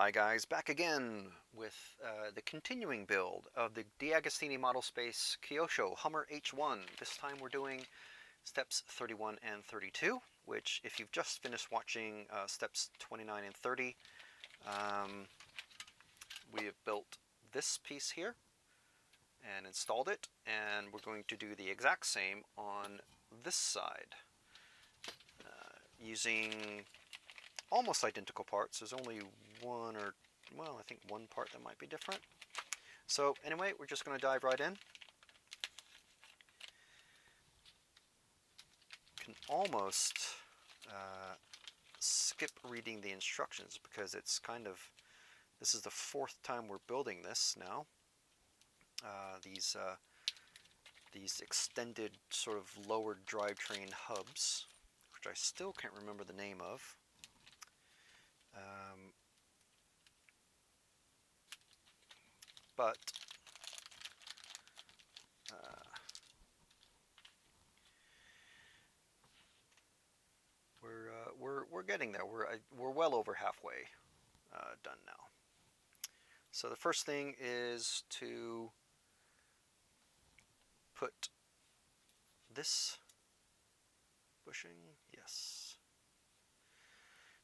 Hi guys, back again with the continuing build of the DeAgostini Model Space Kyosho Hummer H1. This time we're doing steps 31 and 32, which if you've just finished watching steps 29 and 30, we have built this piece here and installed it, and we're going to do the exact same on this side using almost identical parts. There's only one or, well, I think one part that might be different. So anyway, we're just going to dive right in. Can almost skip reading the instructions because it's kind of, this is the fourth time we're building this now. These extended sort of lowered drivetrain hubs, which I still can't remember the name of. But we're getting there. We're well over halfway done now. So the first thing is to put this bushing. Yes.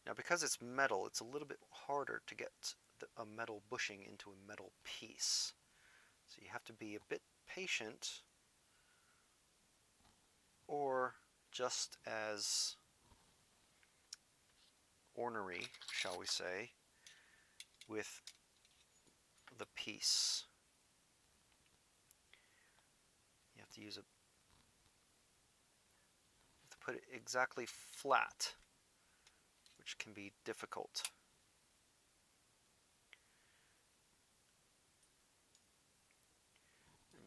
Now because it's metal, it's a little bit harder to get a metal bushing into a metal piece. So you have to be a bit patient, or just as ornery, shall we say, with the piece. You have to use put it exactly flat, which can be difficult.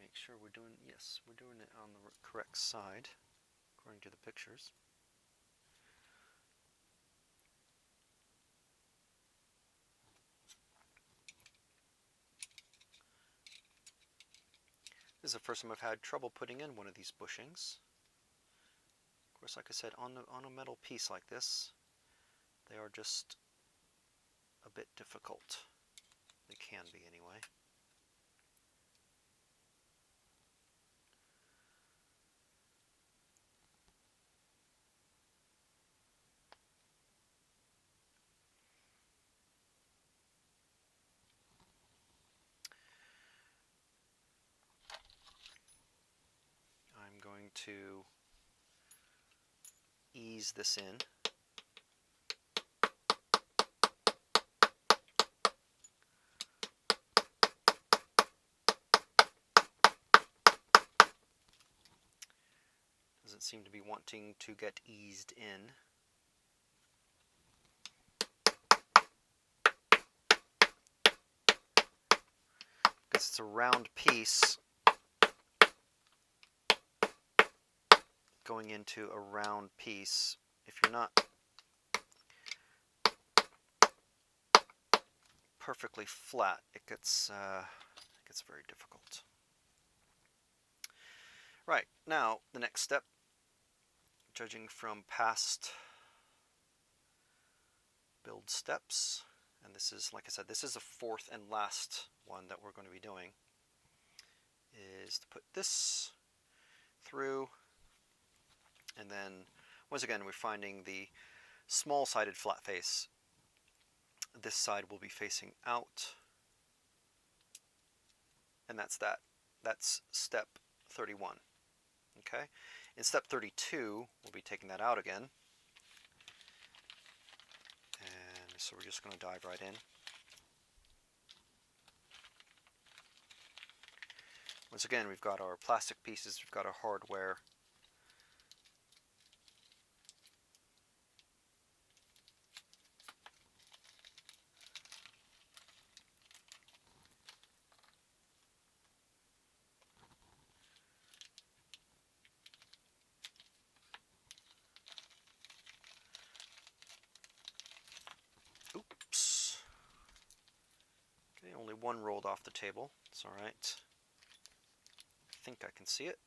Make sure we're doing, yes, we're doing it on the correct side according to the pictures. This is the first time I've had trouble putting in one of these bushings. Of course, like I said, on a metal piece like this, they are just a bit difficult. They can be anyway. I'm going to ease this in. Doesn't seem to be wanting to get eased in. Because it's a round piece going into a round piece. If you're not perfectly flat, it gets very difficult. Right, now the next step, judging from past build steps, and this is, like I said, this is the fourth and last one that we're going to be doing, is to put this through, and then once again we're finding the small-sided flat face. This side will be facing out, and that's that. That's step 31. Okay? In step 32, we'll be taking that out again. And so we're just going to dive right in. Once again, we've got our plastic pieces, we've got our hardware. Oops. Okay, only one rolled off the table. It's all right. I think I can see it.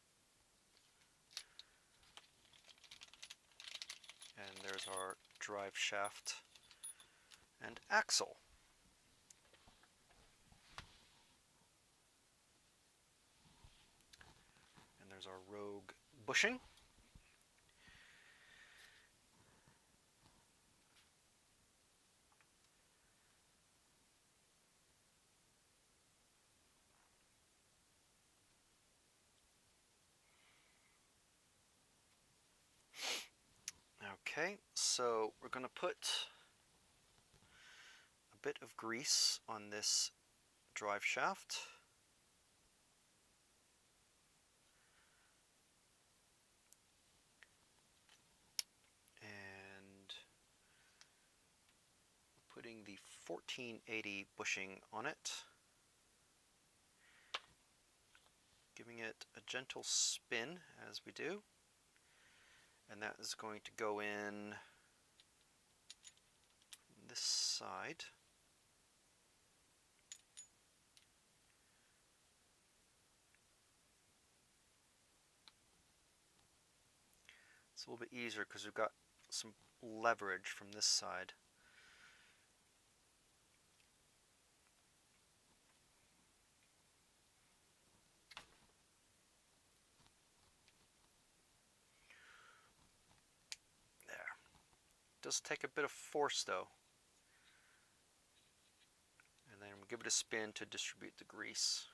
And there's our drive shaft and axle. rogue bushing. Okay, so we're going to put a bit of grease on this drive shaft. And putting the 1480 bushing on it. Giving it a gentle spin as we do. And that is going to go in this side. It's a little bit easier because we've got some leverage from this side. There. Does take a bit of force though. And then we'll give it a spin to distribute the grease.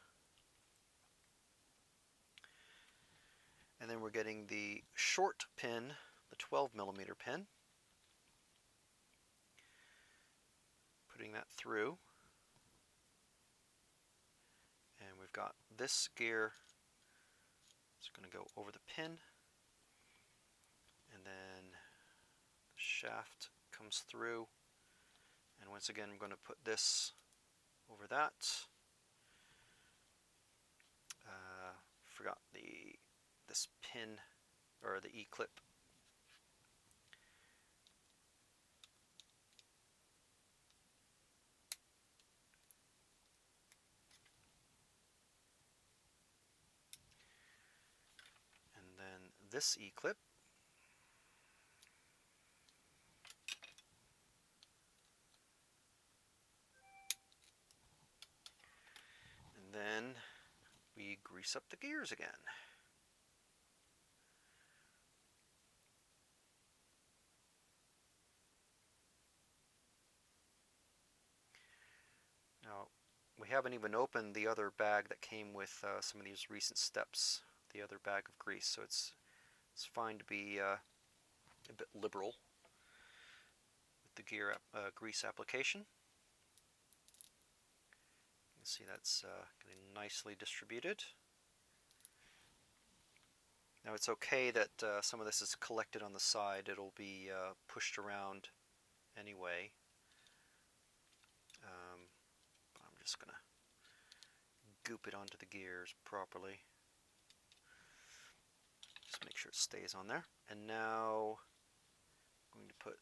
And then we're getting the short pin, the 12mm pin. Putting that through. And we've got this gear. It's going to go over the pin. And then the shaft comes through. And once again, I'm going to put this over that. Forgot this pin, or the E-clip. And then this E-clip. And then we grease up the gears again. Now, we haven't even opened the other bag that came with some of these recent steps, the other bag of grease, so it's fine to be a bit liberal with the gear grease application. You can see that's getting nicely distributed. Now it's okay that some of this is collected on the side. It'll be pushed around anyway. But I'm just going to goop it onto the gears properly. Just make sure it stays on there. And now I'm going to put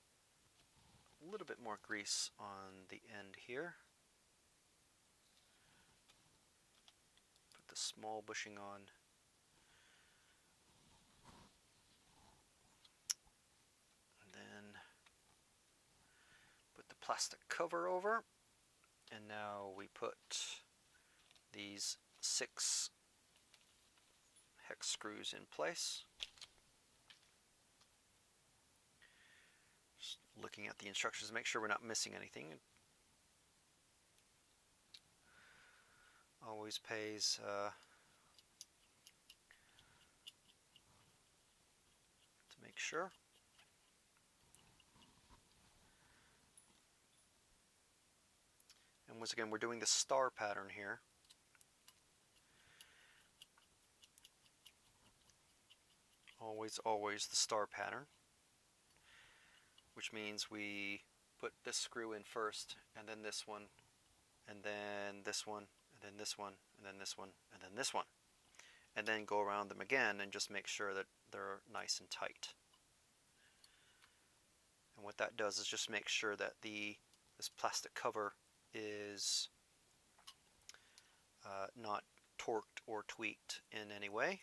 a little bit more grease on the end here. Put the small bushing on. And then put the plastic cover over. And now we put these 6 hex screws in place. Just looking at the instructions to make sure we're not missing anything. Always pays to make sure. And once again, we're doing the star pattern here. Always the star pattern, which means we put this screw in first, and then this one, and then this one, and then this one, and then this one, and then this one, and then go around them again and just make sure that they're nice and tight. And what that does is just make sure that this plastic cover is not torqued or tweaked in any way.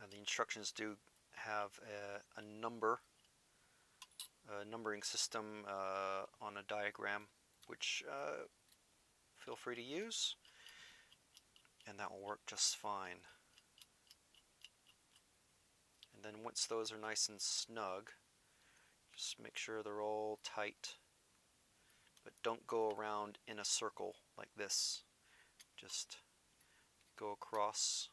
The instructions do have a numbering system on a diagram, which feel free to use, and that will work just fine. And then once those are nice and snug, just make sure they're all tight, but don't go around in a circle like this. Just go across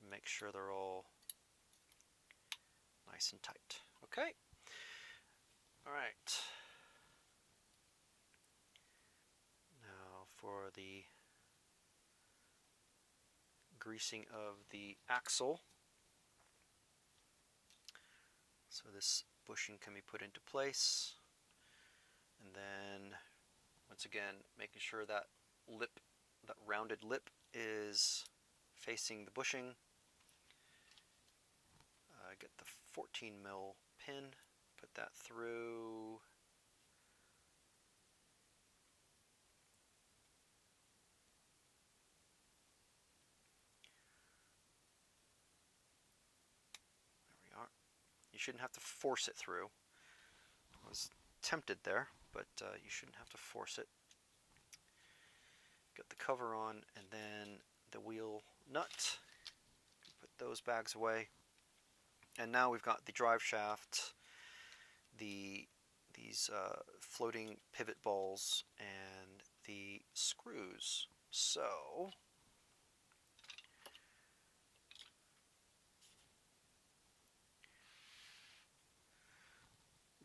and make sure they're all nice and tight. Okay? Alright. Now for the greasing of the axle. So this bushing can be put into place, and then once again making sure that lip, that rounded lip, is facing the bushing. Get the 14mm pin, put that through. There we are. You shouldn't have to force it through. I was tempted there, but you shouldn't have to force it. Get the cover on, and then the wheel nut. Put those bags away. And now we've got the drive shaft, these floating pivot balls, and the screws. So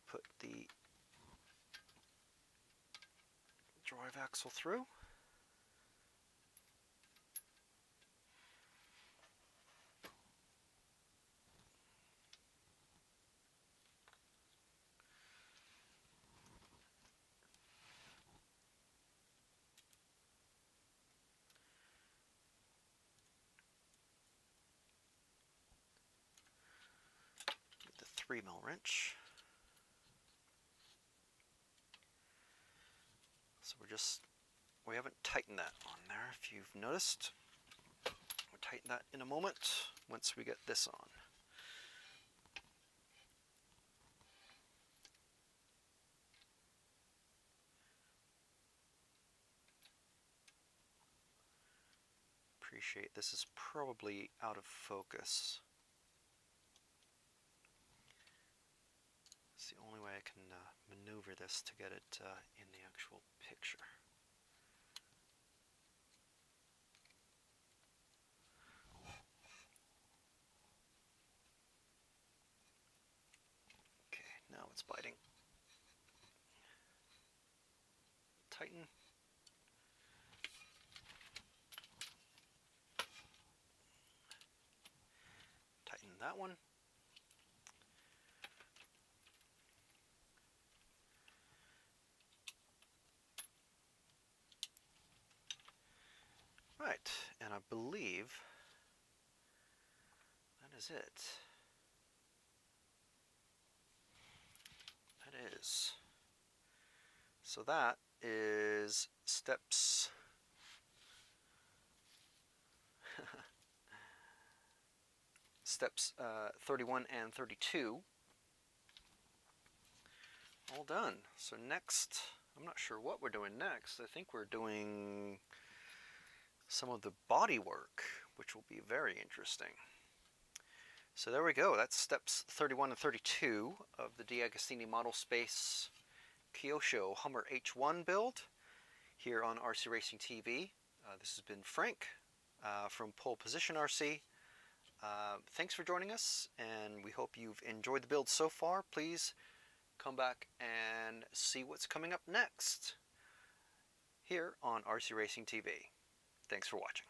put the drive axle through. The 3mm wrench. So we haven't tightened that on there, if you've noticed. We'll tighten that in a moment once we get this on. Appreciate this is probably out of focus. It's the only way I can maneuver this to get it in the actual picture. Okay, now it's biting. Tighten. Tighten that one. Right, and I believe that is it. That is. So that is steps 31 and 32. All done. So next, I'm not sure what we're doing next. I think we're doing some of the body work, which will be very interesting. So there we go. That's steps 31 and 32 of the DeAgostini Model Space Kyosho Hummer H1 build here on RC Racing TV. This has been Frank from Pole Position RC. Thanks for joining us, and we hope you've enjoyed the build so far. Please come back and see what's coming up next here on RC Racing TV. Thanks for watching.